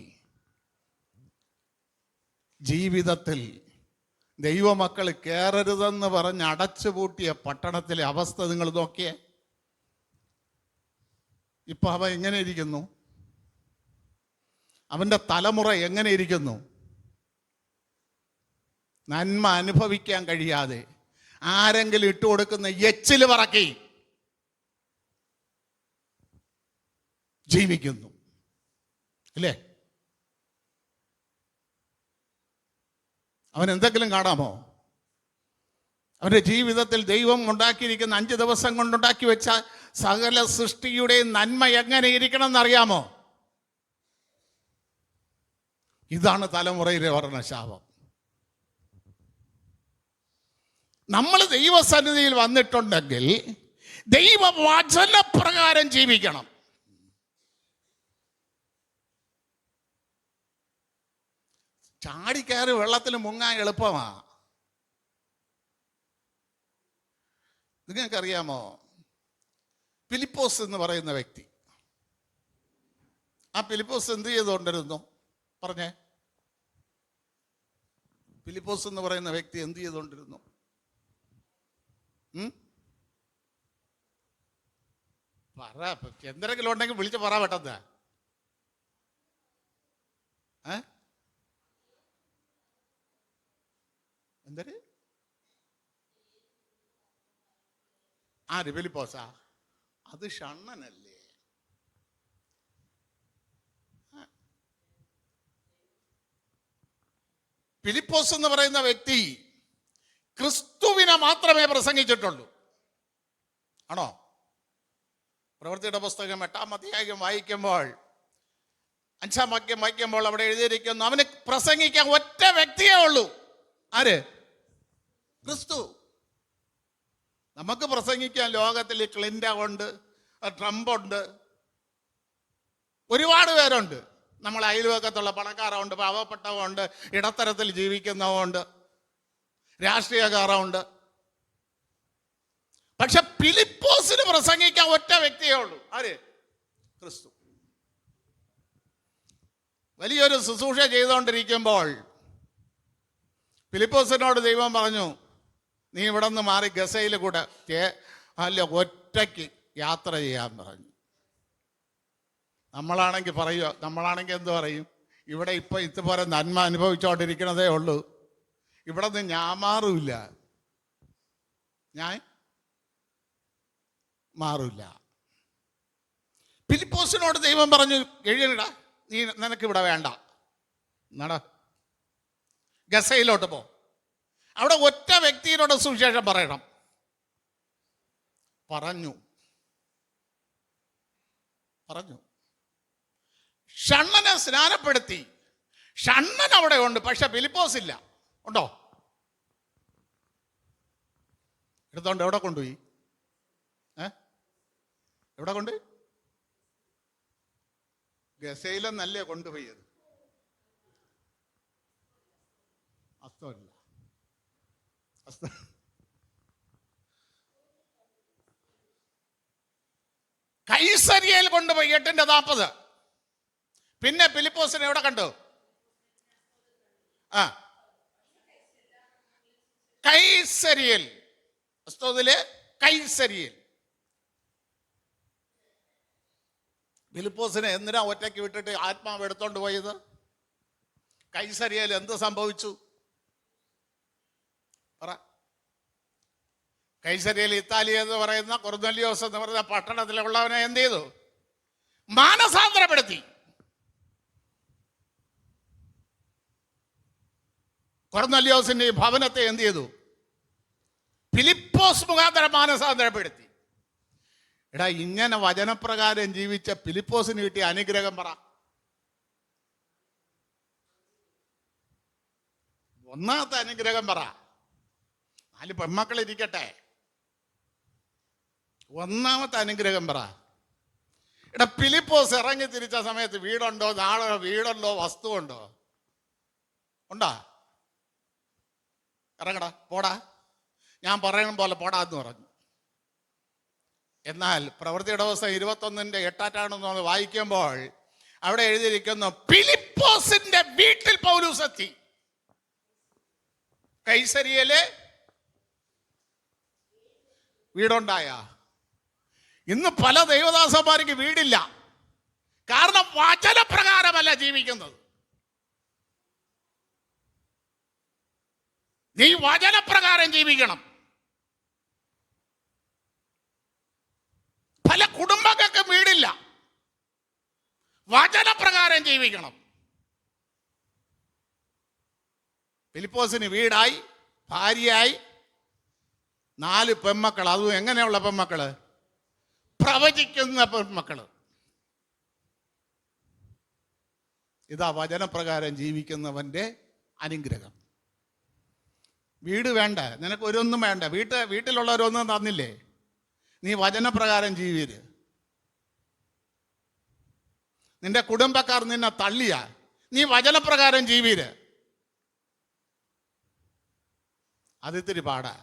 Speaker 1: ജീവിതത്തിൽ ദൈവമക്കൾ കയറരുതെന്ന് പറഞ്ഞ് അടച്ചുപൂട്ടിയ പട്ടണത്തിലെ അവസ്ഥ നിങ്ങൾ നോക്കിയേ. ഇപ്പൊ അവൻ എങ്ങനെ ഇരിക്കുന്നു? അവൻ്റെ തലമുറ എങ്ങനെ ഇരിക്കുന്നു? നന്മ അനുഭവിക്കാൻ കഴിയാതെ ആരെങ്കിലും ഇട്ടുകൊടുക്കുന്ന എച്ചിൽ പറക്കി ജീവിക്കുന്നു, അല്ലേ? അവൻ എന്തെങ്കിലും കാണാമോ? അവൻ്റെ ജീവിതത്തിൽ ദൈവം ഉണ്ടാക്കിയിരിക്കുന്ന 5 ദിവസം കൊണ്ടുണ്ടാക്കി വെച്ച സകല സൃഷ്ടിയുടെയും നന്മ എങ്ങനെ ഇരിക്കണം എന്നറിയാമോ? ഇതാണ് തലമുറയിലെ വർണ്ണശാപം. നമ്മൾ ദൈവസന്നിധിയിൽ വന്നിട്ടുണ്ടെങ്കിൽ ദൈവവചനപ്രകാരം ജീവിക്കണം. ചാടിക്കയറി വെള്ളത്തിൽ മുങ്ങാൻ എളുപ്പമാ. നിങ്ങൾക്കറിയാമോ, ഫിലിപ്പോസ് എന്ന് പറയുന്ന വ്യക്തി, ആ ഫിലിപ്പോസ് എന്ത് ചെയ്തുകൊണ്ടിരുന്നു? പറഞ്ഞേ. ഫിലിപ്പോസ് എന്ന് പറയുന്ന വ്യക്തി എന്ത് ചെയ്തുകൊണ്ടിരുന്നു? പറ, എന്തെങ്കിലും ഉണ്ടെങ്കിൽ വിളിച്ച് പറ പെട്ടെന്ന്. എന്തൊരു ഫിലിപ്പോസാ? അത് ഷണ്ണനല്ലേ? ഫിലിപ്പോസ് എന്ന് പറയുന്ന വ്യക്തി ക്രിസ്തുവിനെ മാത്രമേ പ്രസംഗിച്ചിട്ടുള്ളൂ. ആണോ? പ്രവൃത്തിയുടെ പുസ്തകം 8-ാം അധ്യായം വായിക്കുമ്പോൾ, 5-ാം വാക്യം വായിക്കുമ്പോൾ അവിടെ എഴുതിയിരിക്കുന്നു, അവന് പ്രസംഗിക്കാൻ ഒറ്റ വ്യക്തിയേ ഉള്ളൂ. ആര്? ക്രിസ്തു. നമുക്ക് പ്രസംഗിക്കാൻ ലോകത്തിൽ ക്ലിൻ്റൺ ഉണ്ട്, ട്രംപ് ഉണ്ട്, ഒരുപാട് പേരുണ്ട്. നമ്മൾ അയൽവക്കത്തുള്ള പണക്കാരുണ്ട്, പാവപ്പെട്ടവരുണ്ട്, ഇടത്തരത്തിൽ ജീവിക്കുന്നവരുണ്ട്, രാഷ്ട്രീയക്കാരുണ്ട്. പക്ഷെ ഫിലിപ്പോസിന് പ്രസംഗിക്കാൻ ഒറ്റ വ്യക്തിയേ ഉള്ളൂ. ആര്? ക്രിസ്തു. വലിയൊരു ശുശ്രൂഷ ചെയ്തുകൊണ്ടിരിക്കുമ്പോൾ ഫിലിപ്പോസിനോട് ദൈവം പറഞ്ഞു, നീ ഇവിടെ നിന്ന് മാറി ഗസയിൽ കൂടെ അല്ല ഒറ്റയ്ക്ക് യാത്ര ചെയ്യാൻ പറഞ്ഞു. നമ്മളാണെങ്കിൽ പറയുക, നമ്മളാണെങ്കിൽ എന്ത് പറയും? ഇവിടെ ഇപ്പം ഇതുപോലെ നന്മ അനുഭവിച്ചുകൊണ്ടിരിക്കുന്നതേ ഉള്ളൂ, ഇവിടെ നിന്ന് ഞാൻ മാറില്ല, ഞാൻ മാറില്ല. ഫിലിപ്പോസിനോട് ദൈവം പറഞ്ഞു, എഴുതിടാ, നീ നിനക്കിവിടെ വേണ്ട, നട ഗസയിലോട്ട് പോ, അവിടെ ഒറ്റ വ്യക്തിയോട് സുവിശേഷം പറയണം. പറഞ്ഞു. ഷണ്ണനെ സ്നാനപ്പെടുത്തി. ഷണ്ണൻ അവിടെ ഉണ്ട്, പക്ഷെ ഫിലിപ്പോസ് ഇല്ല. ഉണ്ടോ? എടുത്തോണ്ട് എവിടെ കൊണ്ടുപോയി? എവിടെ കൊണ്ട്? ഗസയിലെന്നല്ലേ കൊണ്ടുപോയത്? അസ്തമില്ല. കൈസരിയയിൽ കൊണ്ടുപോയി 8:40. പിന്നെ ഫിലിപ്പോസിനെ എവിടെ കണ്ടു? കൈസരിയൽ. കൈസരിയൽ. ഫിലിപ്പോസിനെ എന്തിനാ ഒറ്റയ്ക്ക് വിട്ടിട്ട് ആത്മാവ് എടുത്തോണ്ട് പോയത്? കൈസരിയയിൽ എന്ത് സംഭവിച്ചു? പറ. കൈസരിയയിൽ ഇത്താലി എന്ന് പറയുന്ന കൊർന്നല്യോസ് എന്ന് പറയുന്ന പട്ടണത്തിലുള്ളവനെ എന്ത് ചെയ്തു? മാനസാന്തരപ്പെടുത്തി. കൊർന്നല്യോസിന്റെ ഭവനത്തെ എന്ത് ചെയ്തു? ഫിലിപ്പോസ് മുഖാന്തരം മാനസാന്തരപ്പെടുത്തി. എടാ, ഇങ്ങനെ വചനപ്രകാരം ജീവിച്ച ഫിലിപ്പോസിന് കിട്ടിയ അനുഗ്രഹം പറ. ഒന്നാമത്തെ അനുഗ്രഹം പറ. 4 പെൺമക്കൾ ഇരിക്കട്ടെ. ഒന്നാമത്തെ അനുഗ്രഹം പറ. എടാ, ഫിലിപ്പോസ് ഇറങ്ങി തിരിച്ച സമയത്ത് വീടുണ്ടോ, നാളെ വീടുണ്ടോ, വസ്തുണ്ടോ? ഉണ്ടാ? ഇറങ്ങടാ, പോടാ, ഞാൻ പറയണ പോലെ പോടാ എന്ന് പറഞ്ഞു. എന്നാൽ പ്രവൃത്തിയുടെ ദിവസം 21:8 വായിക്കുമ്പോൾ അവിടെ എഴുതിയിരിക്കുന്നു, ഫിലിപ്പോസിന്റെ വീട്ടിൽ പൗലോസ് എത്തി. കൈസരിയയിലെ വീടുണ്ടായ. ഇന്ന് പല ദൈവദാസന്മാർക്ക് വീടില്ല, കാരണം വചനപ്രകാരമല്ല ജീവിക്കുന്നത്. നീ വചനപ്രകാരം ജീവിക്കണം. പല കുടുംബങ്ങൾക്ക് വീടില്ല, വചനപ്രകാരം ജീവിക്കണം. ഫിലിപ്പോസിന് വീടായി, ഭാര്യയായി, 4 പെൺമക്കൾ. അതും എങ്ങനെയുള്ള പെൺമക്കള്? പ്രവചിക്കുന്ന പെൺമക്കള്. ഇതാ വചനപ്രകാരം ജീവിക്കുന്നവന്റെ അനുഗ്രഹം. വീട് വേണ്ട, നിനക്ക് ഒരൊന്നും വേണ്ട, വീട്ടിലുള്ളവരൊന്നും തന്നില്ലേ, നീ വചനപ്രകാരം ജീവിര്. നിന്റെ കുടുംബക്കാർ നിന്നെ തള്ളിയ, നീ വചനപ്രകാരം ജീവിര്. അതിത്തിരി പാടാ.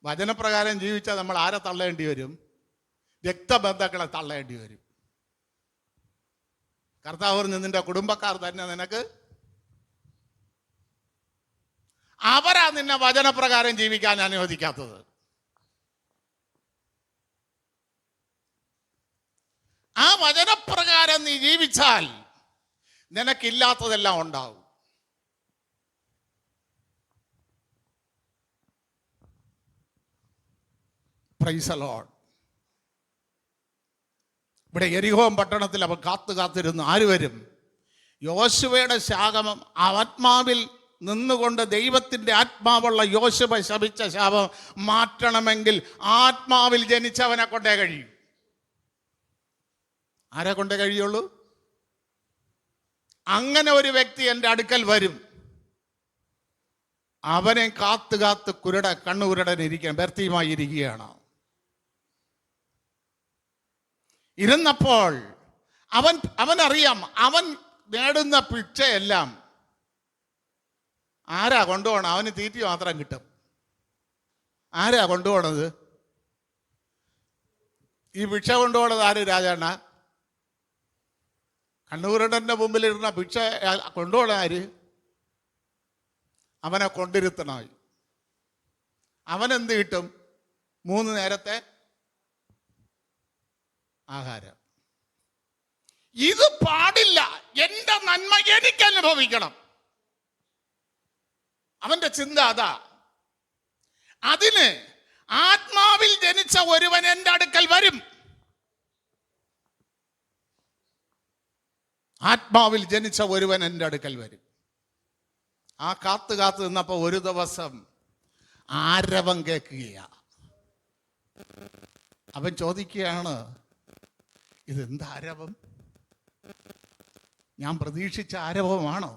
Speaker 1: വചനപ്രകാരം ജീവിച്ചാൽ നമ്മൾ ആരെ തള്ളേണ്ടി വരും? രക്തബന്ധങ്ങളെ തള്ളേണ്ടി വരും. കർത്താവ് പറഞ്ഞു, നിന്റെ കുടുംബക്കാർ തന്നെ നിനക്ക്, അവരാ നിന്നെ വചനപ്രകാരം ജീവിക്കാൻ അനുവദിക്കാത്തത്. ആ വചനപ്രകാരം നീ ജീവിച്ചാൽ നിനക്കില്ലാത്തതെല്ലാം ഉണ്ടാവും. Price the Lord. ഇവിടെ യെരിഹോം പട്ടണത്തിൽ അവൻ കാത്തിരുന്നു. ആര് വരും? യോശുവയുടെ ശാപം ആത്മാവിൽ നിന്നുകൊണ്ട് ദൈവത്തിൻ്റെ ആത്മാവുള്ള യോശുവ ശപിച്ച ശാപം മാറ്റണമെങ്കിൽ ആത്മാവിൽ ജനിച്ചവനെ കൊണ്ടേ കഴിയും. ആരെ കൊണ്ടേ കഴിയുള്ളൂ? അങ്ങനെ ഒരു വ്യക്തി എൻ്റെ അടുക്കൽ വരും, അവനെ കാത്ത് കാത്ത് കണ്ണുകുരുടൻ ഇരിക്കുകയാണ്, ബർത്തിയുമായി ഇരിക്കുകയാണ്. ഇരുന്നപ്പോൾ അവനറിയാം, അവൻ നേടുന്ന ഭിക്ഷയെല്ലാം ആരാ കൊണ്ടുപോകണം? അവന് തീറ്റി മാത്രം കിട്ടും. ആരാ കൊണ്ടുപോകണത്? ഈ ഭിക്ഷ കൊണ്ടുപോകണത് ആര്? രാജാണ്ണ. കണ്ണൂരുടൻ്റെ മുമ്പിലിരുന്ന ഭിക്ഷ കൊണ്ടുപോകണ ആര്? അവനെ കൊണ്ടിരുത്തണമായി. അവനെന്ത് കിട്ടും? 3 നേരത്തെ ആഹാരം. ഇത് പാടില്ല, എൻ്റെ നന്മ എനിക്ക് അനുഭവിക്കണം. അവന്റെ ചിന്ത അതാ. അതിന് ആത്മാവിൽ ജനിച്ച ഒരുവൻ എൻ്റെ അടുക്കൽ വരും. ആത്മാവിൽ ജനിച്ച ഒരുവൻ എൻ്റെ അടുക്കൽ വരും. ആ കാത്തു നിന്നപ്പോ ഒരു ദിവസം ആരവം കേൾക്കുകയാ. അവൻ ചോദിക്കുകയാണ്, ഇതെന്താ ആരവം? ഞാൻ പ്രതീക്ഷിച്ച ആരവമാണോ?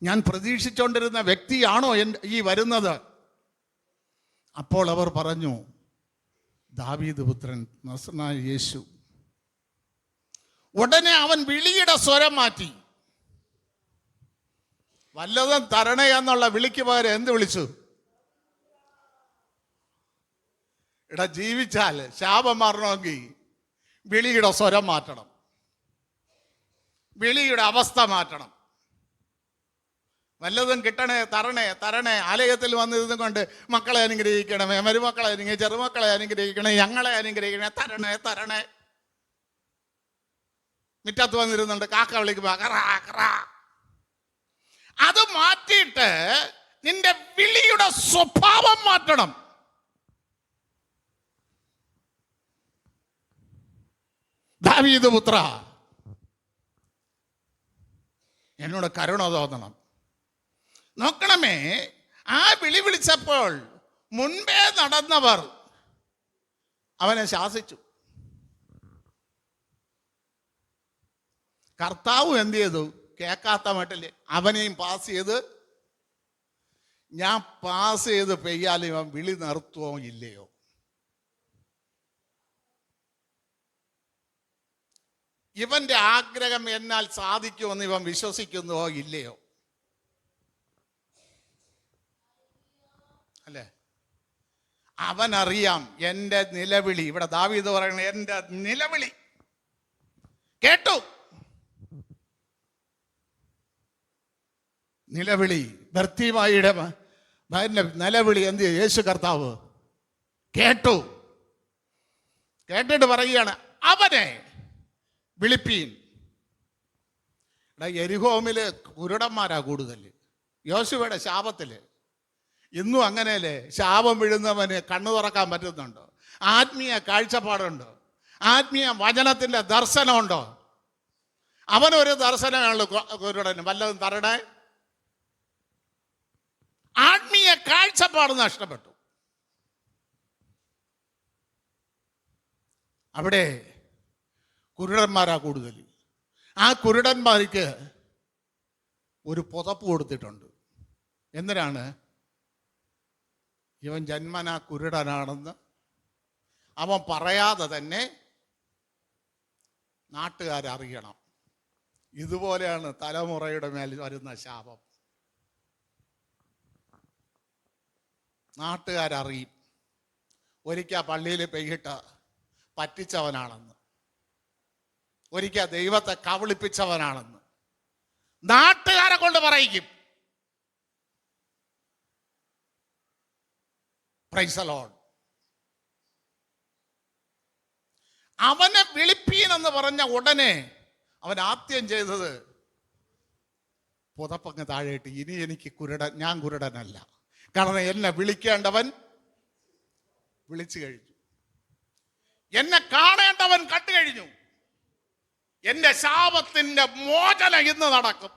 Speaker 1: ഞാൻ പ്രതീക്ഷിച്ചുകൊണ്ടിരുന്ന വ്യക്തിയാണോ ഈ വരുന്നത്? അപ്പോൾ അവർ പറഞ്ഞു, ദാവീദ് പുത്രൻ നസറേനായ യേശു. ഉടനെ അവൻ വിളിയുടെ സ്വരം മാറ്റി. വല്ലതും തരണേ എന്നുള്ള വിളിക്ക് പകരം എന്ത് വിളിച്ചു? ജീവിച്ചാൽ ശാപം മാറണമെങ്കിൽ വിളിയുടെ സ്വരം മാറ്റണം, വിളിയുടെ അവസ്ഥ മാറ്റണം. വല്ലതും കിട്ടണേ, തരണേ. ആലയത്തിൽ വന്നിരുന്നു കൊണ്ട് മക്കളെ അനുഗ്രഹിക്കണമേ, മരുമക്കളെ ചെറുമക്കളെ അനുഗ്രഹിക്കണേ, ഞങ്ങളെ അനുഗ്രഹിക്കണേ, തരണേ. മുറ്റത്ത് വന്നിരുന്നുണ്ട്, കാക്ക വിളിക്കുമ്പോ കറാ. അത് മാറ്റിയിട്ട് നിന്റെ വിളിയുടെ സ്വഭാവം മാറ്റണം. ദാവീദ് പുത്ര, എന്നോട് കരുണ തോന്നണം. നോക്കണമേ, ആ വിളിച്ചപ്പോൾ മുൻപേ നടന്നവർ അവനെ ശാസിച്ചു. കർത്താവ് എന്ത് ചെയ്തു? കേൾക്കാത്ത മട്ടില് അവനെയും പാസ് ചെയ്ത്, ഞാൻ പാസ് ചെയ്ത് പെയ്യാലും ഇവൻ വിളി നിർത്തുവോ ഇല്ലയോ? ഇവന്റെ ആഗ്രഹം എന്നാൽ സാധിക്കുമെന്ന് ഇവൻ വിശ്വസിക്കുന്നുവോ ഇല്ലയോ? അല്ലേ? അവനറിയാം എൻ്റെ നിലവിളി. ഇവിടെ ദാവീദ് പറയണ, എൻ്റെ നിലവിളി കേട്ടു. നിലവിളി, ബർത്തിമായിയുടെ നിലവിളി എന്ത് യേശു കർത്താവ് കേട്ടു. കേട്ടിട്ട് പറയുകയാണ്, അവനെ വിളിപ്പീൻ. യെരിഹോമില് കുരുടന്മാരാ കൂടുതൽ. യോശുവയുടെ ശാപത്തില് ഇന്നും അങ്ങനെയല്ലേ? ശാപം വീഴുന്നവന് കണ്ണു തുറക്കാൻ പറ്റുന്നുണ്ടോ? ആത്മീയ കാഴ്ചപ്പാടുണ്ടോ? ആത്മീയ വചനത്തിന്റെ ദർശനമുണ്ടോ? അവനൊരു ദർശനമാണല്ലോ കുരുടന്. വല്ലതും തരണേ. ആത്മീയ കാഴ്ചപ്പാട് നഷ്ടപ്പെട്ടു. അവിടെ കുരുടന്മാരാ കൂടുതൽ. ആ കുരുടന്മാർക്ക് ഒരു പുതപ്പ് കൊടുത്തിട്ടുണ്ട്. എന്തിനാണ്? ഇവൻ ജന്മനാ കുരുടനാണെന്ന് അവൻ പറയാതെ തന്നെ നാട്ടുകാരറിയണം. ഇതുപോലെയാണ് തലമുറയുടെ മേൽ വരുന്ന ശാപം. നാട്ടുകാരറിയും ഒരിക്കൽ പള്ളിയിൽ പെയ്യിട്ട് പറ്റിച്ചവനാണെന്ന്, ഒരിക്കൽ ദൈവത്തെ കബളിപ്പിച്ചവനാണെന്ന് നാട്ടുകാരെ കൊണ്ട് പറയിക്കും. Price the Lord. അവനെ വിളിപ്പീൻ എന്ന് പറഞ്ഞ ഉടനെ അവൻ ആദ്യം ചെയ്തത് പുതപ്പങ്ങ് താഴെയിട്ട്, ഇനി എനിക്ക് ഞാൻ കുരുടനല്ല. കാരണം എന്നെ വിളിക്കേണ്ടവൻ വിളിച്ചു കഴിഞ്ഞു, എന്നെ കാണേണ്ടവൻ കണ്ടു കഴിഞ്ഞു. എന്റെ ശാപത്തിന്റെ മോചനം ഇന്ന് നടക്കും.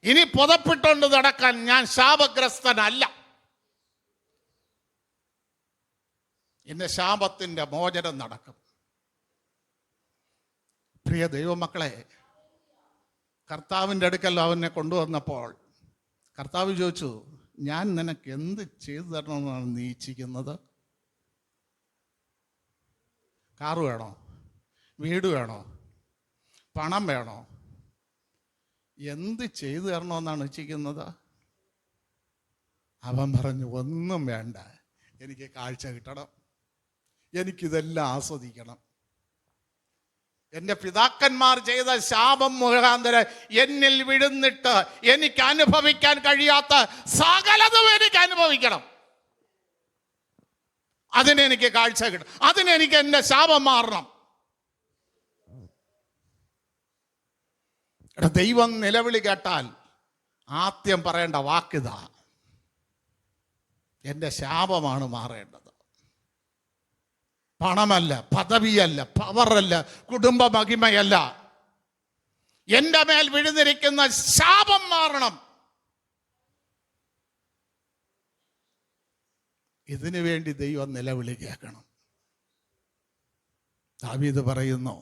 Speaker 1: ഇനി പുതപ്പിട്ടുകൊണ്ട് നടക്കാൻ ഞാൻ ശാപഗ്രസ്തനല്ല. എന്റെ ശാപത്തിന്റെ മോചനം നടക്കും. പ്രിയ ദൈവമക്കളെ, കർത്താവിൻ്റെ അടുക്കൽ അവനെ കൊണ്ടുവന്നപ്പോൾ കർത്താവ് ചോദിച്ചു, ഞാൻ നിനക്ക് എന്ത് ചെയ്തു തരണമെന്നാണ് നീ ഇച്ഛിക്കുന്നത്? കാറ് വേണോ? വീട് വേണോ? പണം വേണോ? എന്ത് ചെയ്തു തരണമെന്നാണ് ഇച്ഛിക്കുന്നത്? അവൻ പറഞ്ഞു, ഒന്നും വേണ്ട, എനിക്ക് കാഴ്ച കിട്ടണം, എനിക്കിതെല്ലാം ആസ്വദിക്കണം. എൻ്റെ പിതാക്കന്മാർ ചെയ്ത ശാപം മുഖാന്തരം എന്നിൽ വിഴുന്നിട്ട് എനിക്ക് അനുഭവിക്കാൻ കഴിയാത്ത സകലതും എനിക്ക് അനുഭവിക്കണം. അതിനെനിക്ക് കാഴ്ച കിട്ടണം, അതിനെനിക്ക് എൻ്റെ ശാപം മാറണം. ദൈവം നിലവിളി കേട്ടാൽ ആദ്യം പറയേണ്ട വാക്കിതാ, എൻ്റെ ശാപമാണ് മാറേണ്ടത്. പണമല്ല, പദവിയല്ല, പവറല്ല, കുടുംബ മഹിമയല്ല, എൻ്റെ മേൽ വിഴുന്നിരിക്കുന്ന ശാപം മാറണം. ഇതിനു വേണ്ടി ദൈവം നിലവിളി കേൾക്കണം. ദാവീദ് പറയുന്നു,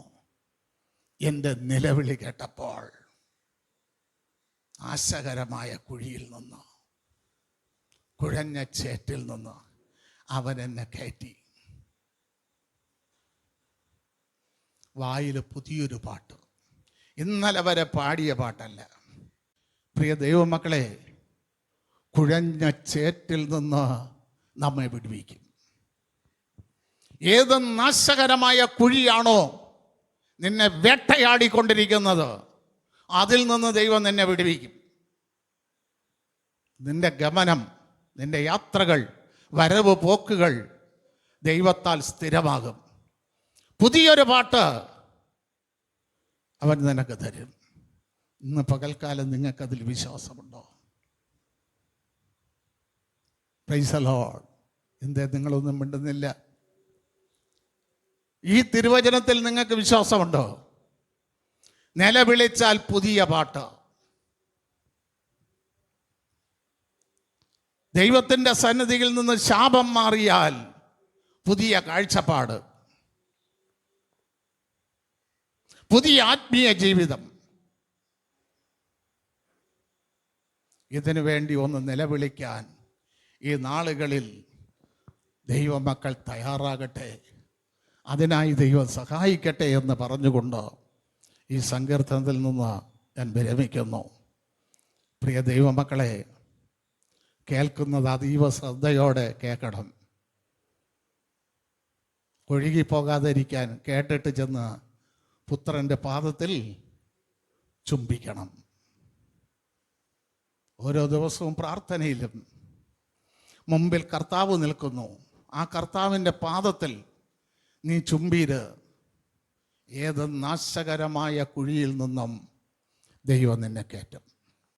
Speaker 1: എൻ്റെ നിലവിളി കേട്ടപ്പോൾ നാശകരമായ കുഴിയിൽ നിന്ന്, കുഴഞ്ഞ ചേറ്റിൽ നിന്ന് അവൻ എന്നെ കയറ്റി. വായിൽ പുതിയൊരു പാട്ട്, ഇന്നലെ വരെ പാടിയ പാട്ടല്ല. പ്രിയ ദൈവമക്കളെ, കുഴഞ്ഞ ചേറ്റിൽ നിന്ന് നമ്മെ വിടുവിക്കും. ഏത് നാശകരമായ കുഴിയാണോ നിന്നെ വേട്ടയാടിക്കൊണ്ടിരിക്കുന്നത്, അതിൽ നിന്ന് ദൈവം നിന്നെ വിടുവിക്കും. നിന്റെ ഗമനം, നിന്റെ യാത്രകൾ, വരവ് പോക്കുകൾ ദൈവത്താൽ സ്ഥിരമാകും. പുതിയൊരു പാട്ട് അവൻ നിനക്ക് തരും. ഇന്ന് പകൽക്കാലം നിങ്ങൾക്കതിൽ വിശ്വാസമുണ്ടോ? Praise the lord. എന്തേ നിങ്ങളൊന്നും മിണ്ടുന്നില്ല? ഈ തിരുവചനത്തിൽ നിങ്ങൾക്ക് വിശ്വാസമുണ്ടോ? നിലവിളിച്ചാൽ പുതിയ പാട്ട്. ദൈവത്തിൻ്റെ സന്നിധിയിൽ നിന്ന് ശാപം മാറിയാൽ പുതിയ കാഴ്ചപ്പാട്, പുതിയ ആത്മീയ ജീവിതം. ഇതിനു വേണ്ടി ഒന്ന് നിലവിളിക്കാൻ ഈ നാളുകളിൽ ദൈവമക്കൾ തയ്യാറാകട്ടെ. അതിനായി ദൈവം സഹായിക്കട്ടെ എന്ന് പറഞ്ഞുകൊണ്ട് ഈ സങ്കീർത്തനത്തിൽ നിന്ന് ഞാൻ വിരമിക്കുന്നു. പ്രിയ ദൈവമക്കളെ, കേൾക്കുന്നത് അതീവ ശ്രദ്ധയോടെ കേൾക്കണം. ഒഴുകിപ്പോകാതിരിക്കാൻ കേട്ടിട്ട് ചെന്ന് പുത്രൻ്റെ പാദത്തിൽ ചുംബിക്കണം. ഓരോ ദിവസവും പ്രാർത്ഥനയിലും മുമ്പിൽ കർത്താവ് നിൽക്കുന്നു. ആ കർത്താവിൻ്റെ പാദത്തിൽ നീ ചുംബീര്. ഏത് നാശകരമായ കുഴിയിൽ നിന്നും ദൈവം നിന്നെ കയറ്റും.